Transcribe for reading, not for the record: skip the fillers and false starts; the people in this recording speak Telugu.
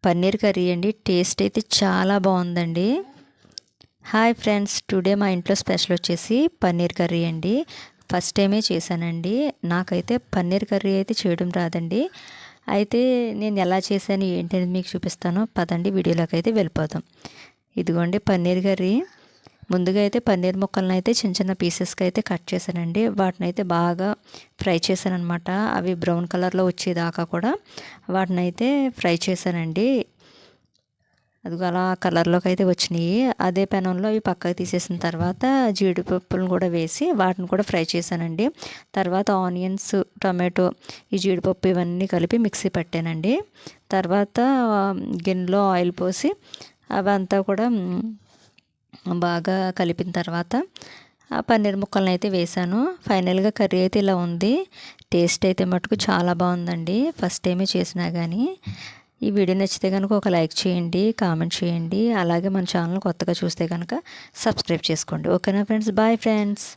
పన్నీర్ కర్రీ అండి. టేస్ట్ అయితే చాలా బాగుందండి. హాయ్ ఫ్రెండ్స్, టుడే మా ఇంట్లో స్పెషల్ వచ్చేసి పన్నీర్ కర్రీ అండి. ఫస్ట్ టైమే చేశానండి. నాకైతే పన్నీర్ కర్రీ అయితే చేయడం రాదండి. అయితే నేను ఎలా చేశాను ఏంటి అనేది మీకు చూపిస్తాను. పదండి వీడియోలోకి అయితే వెళ్ళిపోదాం. ఇదిగోండి పన్నీర్ కర్రీ. ముందుగా అయితే పన్నీర్ ముక్కలను అయితే చిన్న చిన్న పీసెస్కి అయితే కట్ చేశానండి. వాటిని అయితే బాగా ఫ్రై చేశాను అనమాట. అవి బ్రౌన్ కలర్లో వచ్చేదాకా కూడా వాటిని అయితే ఫ్రై చేశానండి. అది అలా కలర్లోకి అయితే వచ్చినాయి. అదే పెనంలో అవి పక్కకు తీసేసిన తర్వాత జీడిపప్పులను కూడా వేసి వాటిని కూడా ఫ్రై చేశానండి. తర్వాత ఆనియన్స్, టొమాటో, ఈ జీడిపప్పు ఇవన్నీ కలిపి మిక్సీ పట్టానండి. తర్వాత గిన్నెలో ఆయిల్ పోసి అవంతా కూడా బాగా కలిపిన తర్వాత ఆ పన్నీర్ ముక్కలను అయితే వేసాను. ఫైనల్గా కర్రీ అయితే ఇలా ఉంది. టేస్ట్ అయితే మటుకు చాలా బాగుందండి. ఫస్ట్ టైమే చేసినా కానీ. ఈ వీడియో నచ్చితే కనుక ఒక లైక్ చేయండి, కామెంట్ చేయండి. అలాగే మన ఛానల్ కొత్తగా చూస్తే కనుక సబ్స్క్రైబ్ చేసుకోండి. ఓకేనా ఫ్రెండ్స్? Bye friends.